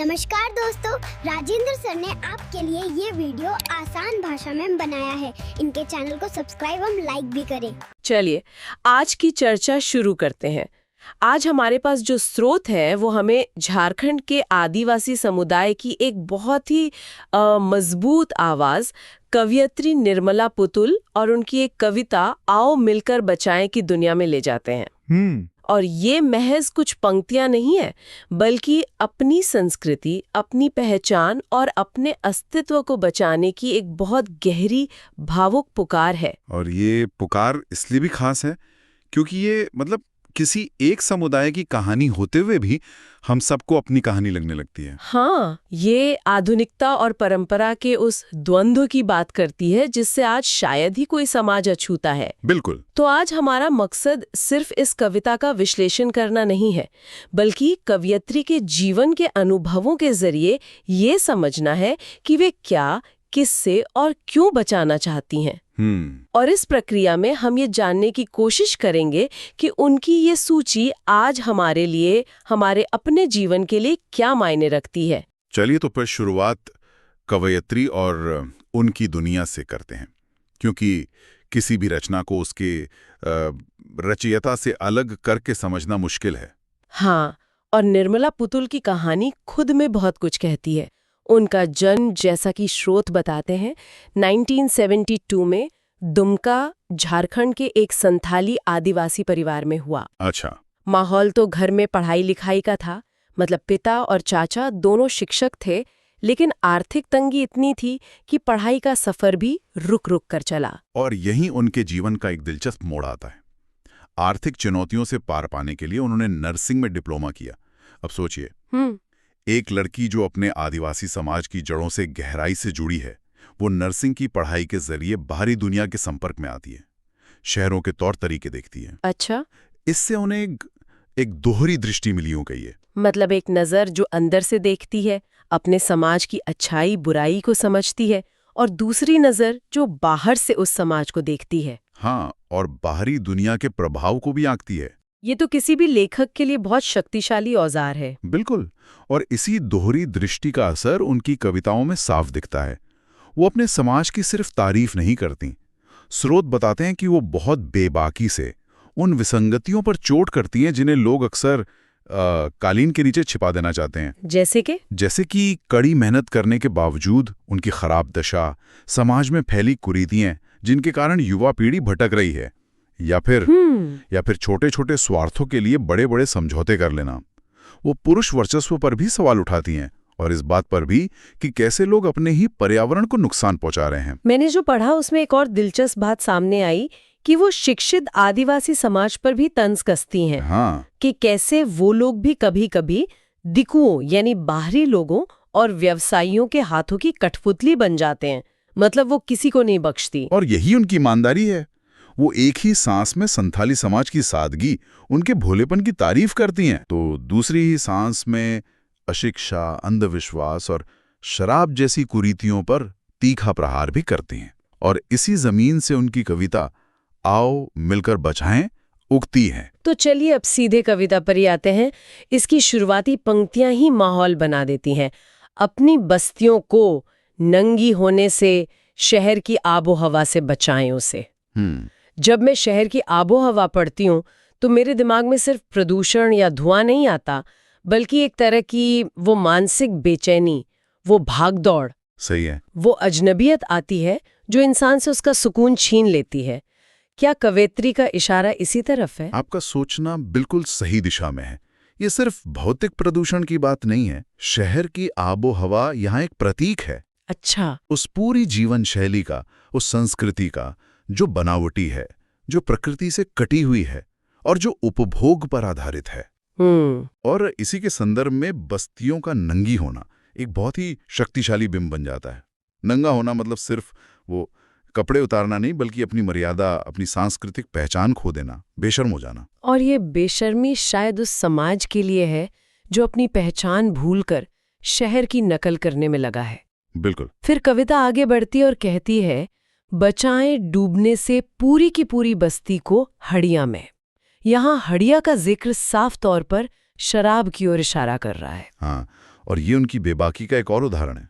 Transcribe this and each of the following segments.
नमस्कार दोस्तों, राजेंद्र सर ने आपके लिए ये वीडियो आसान भाषा में बनाया है। इनके चैनल को सब्सक्राइब और लाइक भी करें। चलिए आज की चर्चा शुरू करते हैं। आज हमारे पास जो स्रोत है वो हमें झारखंड के आदिवासी समुदाय की एक बहुत ही मजबूत आवाज कवयित्री निर्मला पुतुल और उनकी एक कविता आओ मिलकर बचाएं की दुनिया में ले जाते हैं। और ये महज कुछ पंक्तियां नहीं है, बल्कि अपनी संस्कृति, अपनी पहचान और अपने अस्तित्व को बचाने की एक बहुत गहरी भावुक पुकार है। और ये पुकार इसलिए भी खास है क्योंकि ये किसी एक समुदाय की कहानी होते हुए भी हम सबको अपनी कहानी लगने लगती है। हाँ, ये आधुनिकता और परंपरा के उस द्वंद्व की बात करती है जिससे आज शायद ही कोई समाज अछूता है। बिल्कुल। तो आज हमारा मकसद सिर्फ इस कविता का विश्लेषण करना नहीं है, बल्कि कवयित्री के जीवन के अनुभवों के जरिए ये समझना है कि वे क्या, किससे और क्यों बचाना चाहती हैं। और इस प्रक्रिया में हम ये जानने की कोशिश करेंगे कि उनकी ये सूची आज हमारे लिए, हमारे अपने जीवन के लिए क्या मायने रखती है। चलिए तो फिर शुरुआत कवयित्री और उनकी दुनिया से करते हैं, क्योंकि किसी भी रचना को उसके रचयिता से अलग करके समझना मुश्किल है। हाँ, और निर्मला पुतुल की कहानी खुद में बहुत कुछ कहती है। उनका जन्म, जैसा कि स्रोत बताते हैं, 1972 में दुमका, झारखंड के एक संथाली आदिवासी परिवार में हुआ। अच्छा। माहौल तो घर में पढ़ाई लिखाई का था, मतलब पिता और चाचा दोनों शिक्षक थे, लेकिन आर्थिक तंगी इतनी थी कि पढ़ाई का सफर भी रुक रुक कर चला। और यहीं उनके जीवन का एक दिलचस्प मोड़ आता है। आर्थिक चुनौतियों से पार पाने के लिए उन्होंने नर्सिंग में डिप्लोमा किया। अब सोचिए, एक लड़की जो अपने आदिवासी समाज की जड़ों से गहराई से जुड़ी है, वो नर्सिंग की पढ़ाई के जरिए बाहरी दुनिया के संपर्क में आती है, शहरों के तौर तरीके देखती है। अच्छा। इससे उन्हें एक दोहरी दृष्टि मिली हो गई है। मतलब एक नज़र जो अंदर से देखती है, अपने समाज की अच्छाई बुराई को समझती है, और दूसरी नज़र जो बाहर से उस समाज को देखती है। हाँ, और बाहरी दुनिया के प्रभाव को भी आंकती है। ये तो किसी भी लेखक के लिए बहुत शक्तिशाली औजार है। बिल्कुल। और इसी दोहरी दृष्टि का असर उनकी कविताओं में साफ दिखता है। वो अपने समाज की सिर्फ तारीफ नहीं करती। स्रोत बताते हैं कि वो बहुत बेबाकी से उन विसंगतियों पर चोट करती हैं जिन्हें लोग अक्सर कालीन के नीचे छिपा देना चाहते हैं। जैसे कि कड़ी मेहनत करने के बावजूद उनकी खराब दशा, समाज में फैली कुरीतियां जिनके कारण युवा पीढ़ी भटक रही है, या फिर छोटे छोटे स्वार्थों के लिए बड़े बड़े समझौते कर लेना। वो पुरुष वर्चस्व पर भी सवाल उठाती हैं और इस बात पर भी कि कैसे लोग अपने ही पर्यावरण को नुकसान पहुंचा रहे हैं। मैंने जो पढ़ा उसमें एक और दिलचस्प बात सामने आई कि वो शिक्षित आदिवासी समाज पर भी तंज कसती हैं। हाँ। कि कैसे वो लोग भी कभी कभी दिकुओं यानी बाहरी लोगों और व्यवसायियों के हाथों की कठपुतली बन जाते हैं। मतलब वो किसी को नहीं बख्शती। और यही उनकी ईमानदारी है। वो एक ही सांस में संथाली समाज की सादगी, उनके भोलेपन की तारीफ करती हैं, तो दूसरी ही सांस में अशिक्षा, अंधविश्वास और शराब जैसी कुरीतियों पर तीखा प्रहार भी करती हैं। और इसी जमीन से उनकी कविता आओ मिलकर बचाएं उगती है। तो चलिए अब सीधे कविता पर ही आते हैं। इसकी शुरुआती पंक्तियां ही माहौल बना देती हैं। अपनी बस्तियों को नंगी होने से, शहर की आबो हवा से बचाएं उसे। जब मैं शहर की आबो हवा पढ़ती हूँ तो मेरे दिमाग में सिर्फ प्रदूषण या धुआं नहीं आता, बल्कि एक तरह की वो मानसिक बेचैनी, वो भागदौड़, सही है, वो अजनबियत आती है जो इंसान से उसका सुकून छीन लेती है। क्या कवयित्री का इशारा इसी तरफ है? आपका सोचना बिल्कुल सही दिशा में है। ये सिर्फ भौतिक प्रदूषण की बात नहीं है। शहर की आबो हवा यहाँ एक प्रतीक है। अच्छा। उस पूरी जीवन शैली का, उस संस्कृति का जो बनावटी है, जो प्रकृति से कटी हुई है और जो उपभोग पर आधारित है। और इसी के संदर्भ में बस्तियों का नंगी होना एक बहुत ही शक्तिशाली बिंब बन जाता है। नंगा होना मतलब सिर्फ वो कपड़े उतारना नहीं, बल्कि अपनी मर्यादा, अपनी सांस्कृतिक पहचान खो देना, बेशर्म हो जाना। और ये बेशर्मी शायद उस समाज के लिए है जो अपनी पहचान भूलकर शहर की नकल करने में लगा है। बिल्कुल। फिर कविता आगे बढ़ती और कहती है, बचाएं डूबने से पूरी की पूरी बस्ती को हड़िया में। यहाँ हड़िया का जिक्र साफ तौर पर शराब की ओर इशारा कर रहा है। हाँ, और ये उनकी बेबाकी का एक और उदाहरण है।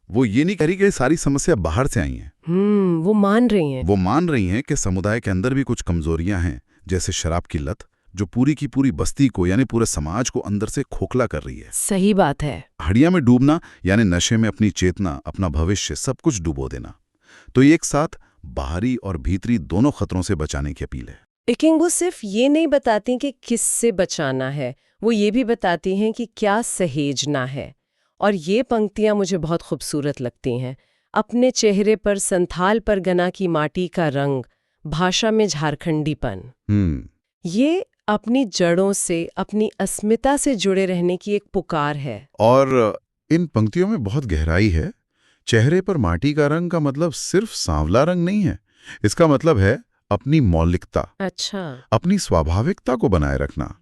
वो ये नहीं कह रही कि सारी समस्या बाहर से आई हैं। वो मान रही हैं। वो मान रही हैं कि समुदाय के अंदर भी कुछ कमजोरियां हैं, जैसे शराब की लत, जो पूरी की पूरी बस्ती को यानी पूरे समाज को अंदर से खोखला कर रही है। सही बात है। हड़िया में डूबना यानी नशे में अपनी चेतना, अपना भविष्य, सब कुछ डुबो देना। तो ये एक साथ बाहरी और भीतरी दोनों खतरों से बचाने की अपील है। लेकिन वो सिर्फ ये नहीं बताती कि किससे बचाना है, वो ये भी बताती हैं कि क्या सहेजना है। और ये पंक्तियां मुझे बहुत खूबसूरत लगती हैं। अपने चेहरे पर संथाल परगना की माटी का रंग, भाषा में झारखंडीपन। ये अपनी जड़ों से, अपनी अस्मिता से जुड़े रहने की एक पुकार है। और इन पंक्तियों में बहुत गहराई है। चेहरे पर माटी का रंग का मतलब सिर्फ सांवला रंग नहीं है। इसका मतलब है अपनी मौलिकता, अच्छा, अपनी स्वाभाविकता को बनाए रखना,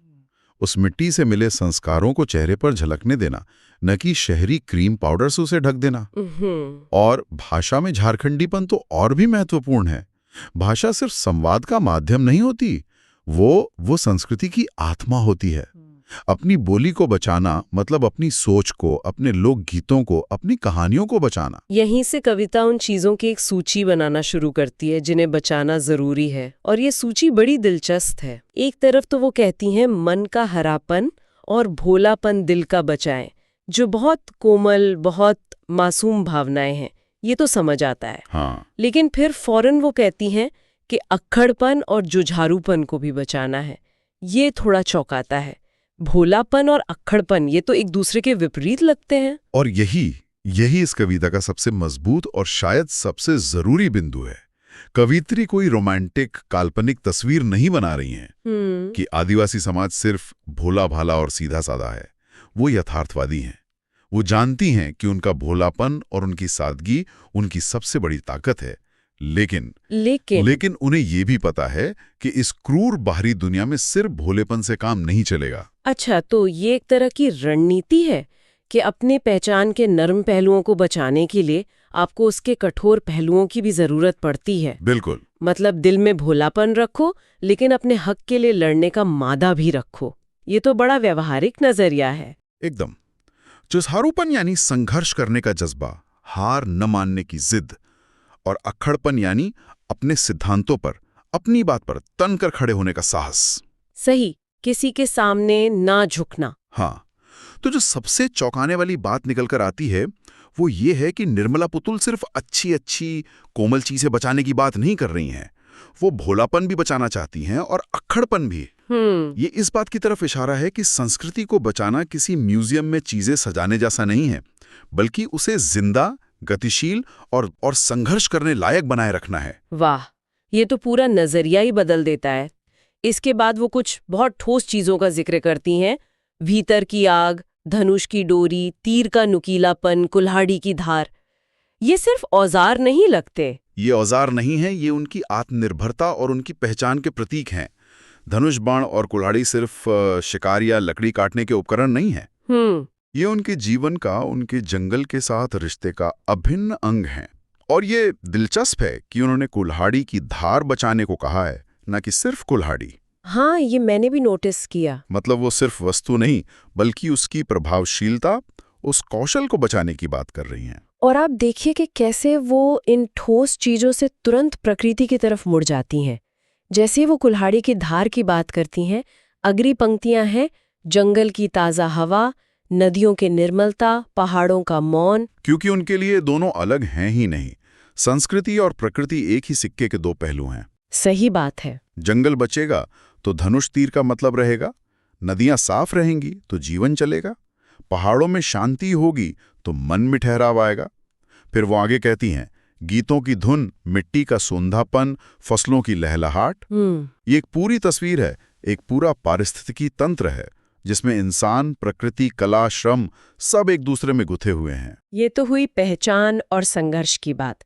उस मिट्टी से मिले संस्कारों को चेहरे पर झलकने देना, न कि शहरी क्रीम पाउडर से उसे ढक देना। और भाषा में झारखंडीपन तो और भी महत्वपूर्ण है। भाषा सिर्फ संवाद का माध्यम नहीं होती, वो संस्कृति की आत्मा होती है। अपनी बोली को बचाना मतलब अपनी सोच को, अपने लोक गीतों को, अपनी कहानियों को बचाना। यहीं से कविता उन चीजों की एक सूची बनाना शुरू करती है जिन्हें बचाना जरूरी है। और ये सूची बड़ी दिलचस्प है। एक तरफ तो वो कहती हैं मन का हरापन और भोलापन दिल का बचाएं, जो बहुत कोमल, बहुत मासूम भावनाएं हैं, ये तो समझ आता है। हाँ। लेकिन फिर फौरन वो कहती हैं कि अक्खड़पन और जुझारूपन को भी बचाना है। ये थोड़ा चौंकाता है। भोलापन और अक्खड़पन, ये तो एक दूसरे के विपरीत लगते हैं। और यही इस कविता का सबसे मजबूत और शायद सबसे जरूरी बिंदु है। कवित्री कोई रोमांटिक काल्पनिक तस्वीर नहीं बना रही हैं कि आदिवासी समाज सिर्फ भोला भाला और सीधा साधा है। वो यथार्थवादी हैं। वो जानती हैं कि उनका भोलापन और उनकी सादगी उनकी सबसे बड़ी ताकत है। लेकिन उन्हें ये भी पता है कि इस क्रूर बाहरी दुनिया में सिर्फ भोलेपन से काम नहीं चलेगा। अच्छा, तो ये एक तरह की रणनीति है कि अपने पहचान के नर्म पहलुओं को बचाने के लिए आपको उसके कठोर पहलुओं की भी जरूरत पड़ती है। बिल्कुल। मतलब दिल में भोलापन रखो, लेकिन अपने हक के लिए लड़ने का मादा भी रखो। ये तो बड़ा व्यवहारिक नजरिया है। एकदम। जुझारूपन यानी संघर्ष करने का जज्बा, हार न मानने की जिद, और अक्खड़पन यानी अपने सिद्धांतों पर, अपनी बात पर तनकर खड़े होने का साहस। सही, किसी के सामने ना झुकना। हाँ, तो जो सबसे चौंकाने वाली बात निकलकर आती है वो ये है कि निर्मला पुतुल सिर्फ अच्छी कोमल चीजें बचाने की बात नहीं कर रही हैं। वो भोलापन भी बचाना चाहती हैं और अक्खड़पन भी। ये इस बात की तरफ इशारा है कि संस्कृति को बचाना किसी म्यूजियम में चीजें सजाने जैसा नहीं है, बल्कि उसे जिंदा, गतिशील और संघर्ष करने लायक बनाए रखना है। वाह, ये तो पूरा नजरिया ही बदल देता है। इसके बाद वो कुछ बहुत ठोस चीजों का जिक्र करती हैं। भीतर की आग, धनुष की डोरी, तीर का नुकीलापन, कुल्हाड़ी की धार। ये सिर्फ औजार नहीं लगते। ये औजार नहीं है, ये उनकी आत्मनिर्भरता और उनकी पहचान के प्रतीक हैं। धनुष, बाण और कुल्हाड़ी सिर्फ शिकार या लकड़ी काटने के उपकरण नहीं है। ये उनके जीवन का, उनके जंगल के साथ रिश्ते का अभिन्न अंग हैं। और ये दिलचस्प है कि उन्होंने कुल्हाड़ी की धार बचाने को कहा है, न कि सिर्फ कुल्हाड़ी। हाँ, ये मैंने भी नोटिस किया। मतलब वो सिर्फ वस्तु नहीं, बल्कि उसकी प्रभावशीलता, उस कौशल को बचाने की बात कर रही हैं। और आप देखिए कि कैसे वो इन ठोस चीजों से तुरंत प्रकृति की तरफ मुड़ जाती हैं। जैसे वो कुल्हाड़ी की धार की बात करती हैं, अगली पंक्तियां हैं जंगल की ताज़ा हवा, नदियों की निर्मलता, पहाड़ों का मौन। क्योंकि उनके लिए दोनों अलग हैं ही नहीं। संस्कृति और प्रकृति एक ही सिक्के के दो पहलू हैं। सही बात है। जंगल बचेगा तो धनुष तीर का मतलब रहेगा, नदियां साफ रहेंगी तो जीवन चलेगा, पहाड़ों में शांति होगी तो मन में ठहराव आएगा। फिर वो आगे कहती हैं, गीतों की धुन, मिट्टी का सोंधापन, फसलों की लहलहाट। ये एक पूरी तस्वीर है, एक पूरा पारिस्थितिकी तंत्र है जिसमें इंसान, प्रकृति, कला, श्रम सब एक दूसरे में गुथे हुए हैं। ये तो हुई पहचान और संघर्ष की बात।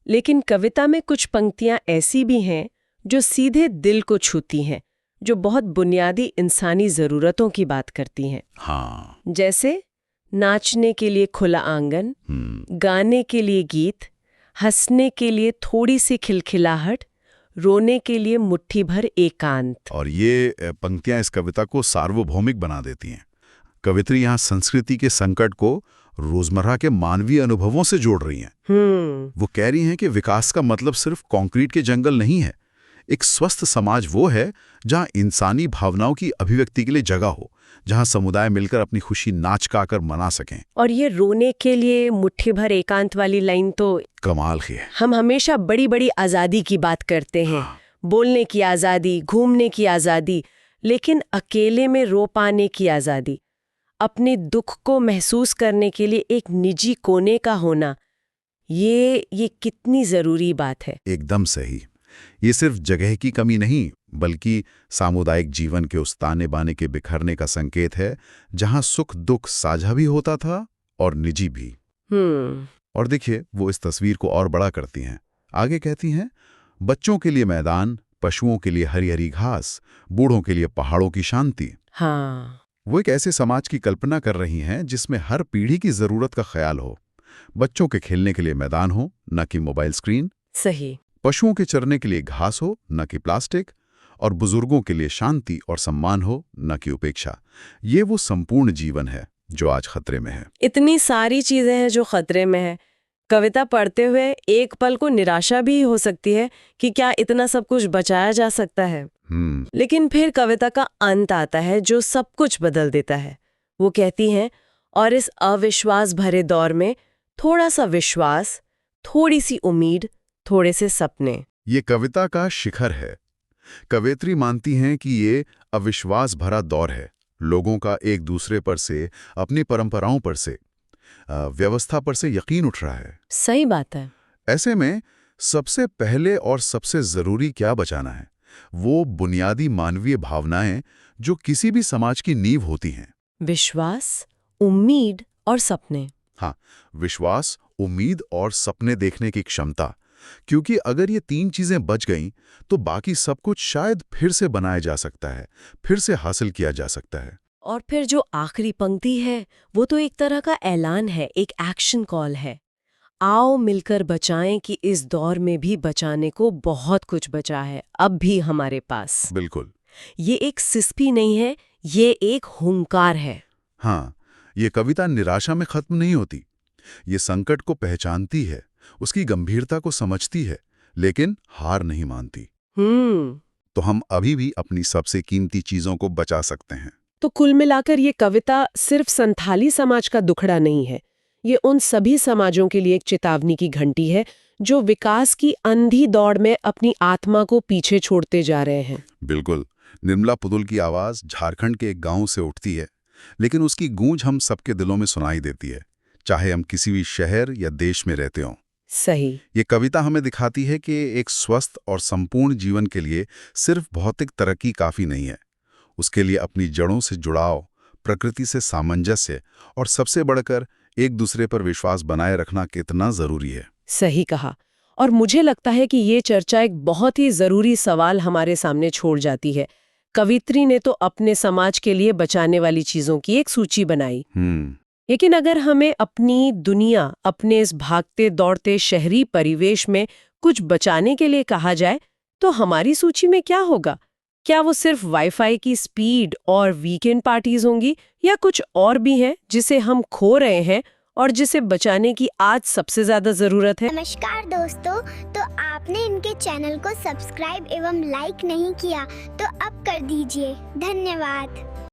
लेकिन कविता में कुछ पंक्तियां ऐसी भी हैं जो सीधे दिल को छूती हैं, जो बहुत बुनियादी इंसानी जरूरतों की बात करती हैं। हाँ। जैसे नाचने के लिए खुला आंगन, गाने के लिए गीत, हंसने के लिए थोड़ी सी खिलखिलाहट, रोने के लिए मुट्ठी भर एकांत। और ये पंक्तियां इस कविता को सार्वभौमिक बना देती हैं। कवित्री यहाँ संस्कृति के संकट को रोजमर्रा के मानवीय अनुभवों से जोड़ रही हैं। वो कह रही हैं कि विकास का मतलब सिर्फ कंक्रीट के जंगल नहीं है। एक स्वस्थ समाज वो है जहाँ इंसानी भावनाओं की अभिव्यक्ति के लिए जगह हो, जहाँ समुदाय मिलकर अपनी खुशी नाच गा कर मना सकें। और ये रोने के लिए मुट्ठी भर एकांत वाली लाइन तो कमाल की है। हम हमेशा बड़ी बड़ी आज़ादी की बात करते हैं, बोलने की आज़ादी, घूमने की आज़ादी, लेकिन अकेले में रो पाने की आज़ादी, अपने दुख को महसूस करने के लिए एक निजी कोने का होना, ये कितनी ज़रूरी बात है। एकदम सही। ये सिर्फ जगह की कमी नहीं, बल्कि सामुदायिक जीवन के उस ताने बाने के बिखरने का संकेत है, जहां सुख दुख साझा भी होता था और निजी भी। और देखिए, वो इस तस्वीर को और बड़ा करती हैं। आगे कहती हैं, बच्चों के लिए मैदान, पशुओं के लिए हरी हरी घास, बूढ़ों के लिए पहाड़ों की शांति। हाँ, वो एक ऐसे समाज की कल्पना कर रही हैं जिसमें हर पीढ़ी की जरूरत का ख्याल हो। बच्चों के खेलने के लिए मैदान हो, न कि मोबाइल स्क्रीन। सही। पशुओं के चरने के लिए घास हो, न कि प्लास्टिक। और बुजुर्गों के लिए शांति और सम्मान हो, न कि उपेक्षा। ये वो संपूर्ण जीवन है जो आज खतरे में है। इतनी सारी चीजें हैं जो खतरे में है। कविता पढ़ते हुए एक पल को निराशा भी हो सकती है कि क्या इतना सब कुछ बचाया जा सकता है। लेकिन फिर कविता का अंत आता है जो सब कुछ बदल देता है। वो कहती हैं, और इस अविश्वास भरे दौर में थोड़ा सा विश्वास, थोड़ी सी उम्मीद, थोड़े से सपने। ये कविता का शिखर है। कवयित्री मानती हैं कि ये अविश्वास भरा दौर है। लोगों का एक दूसरे पर से, अपनी परंपराओं पर से, व्यवस्था पर से यकीन उठ रहा है। सही बात है। ऐसे में सबसे पहले और सबसे जरूरी क्या बचाना है? वो बुनियादी मानवीय भावनाएं जो किसी भी समाज की नींव होती हैं। विश्वास, उम्मीद और सपने। हाँ, विश्वास, उम्मीद और सपने देखने की क्षमता। क्योंकि अगर ये तीन चीजें बच गईं, तो बाकी सब कुछ शायद फिर से बनाया जा सकता है, फिर से हासिल किया जा सकता है। और फिर जो आखिरी पंक्ति है, वो तो एक तरह का ऐलान है, एक एक्शन कॉल है। आओ मिलकर बचाएं कि इस दौर में भी बचाने को बहुत कुछ बचा है अब भी हमारे पास। बिल्कुल। ये एक सिस्पी नहीं है, ये एक हुंकार है। हाँ, ये कविता निराशा में खत्म नहीं होती। ये संकट को पहचानती है, उसकी गंभीरता को समझती है, लेकिन हार नहीं मानती। तो हम अभी भी अपनी सबसे कीमती चीजों को बचा सकते हैं। तो कुल मिलाकर ये कविता सिर्फ संथाली समाज का दुखड़ा नहीं है, ये उन सभी समाजों के लिए एक चेतावनी की घंटी है जो विकास की अंधी दौड़ में अपनी आत्मा को पीछे छोड़ते जा रहे हैं। बिल्कुल। निर्मला पुतुल की आवाज झारखंड के एक गांव से उठती है, लेकिन उसकी गूंज हम सबके दिलों में सुनाई देती है, चाहे हम किसी भी शहर या देश में रहते हों। सही। ये कविता हमें दिखाती है कि एक स्वस्थ और संपूर्ण जीवन के लिए सिर्फ भौतिक तरक्की काफी नहीं है। उसके लिए अपनी जड़ों से जुड़ाव, प्रकृति से सामंजस्य और सबसे बढ़कर एक दूसरे पर विश्वास बनाए रखना कितना जरूरी है। सही कहा। और मुझे लगता है कि ये चर्चा एक बहुत ही जरूरी सवाल हमारे सामने छोड़ जाती है। कवित्री ने तो अपने समाज के लिए बचाने वाली चीजों की एक सूची बनाई, लेकिन अगर हमें अपनी दुनिया, अपने इस भागते दौड़ते शहरी परिवेश में कुछ बचाने के लिए कहा जाए, तो हमारी सूची में क्या होगा? क्या वो सिर्फ वाईफाई की स्पीड और वीकेंड पार्टीज होंगी, या कुछ और भी है जिसे हम खो रहे हैं और जिसे बचाने की आज सबसे ज्यादा जरूरत है? नमस्कार दोस्तों, तो आपने इनके चैनल को सब्सक्राइब एवं लाइक नहीं किया तो अब कर दीजिए। धन्यवाद।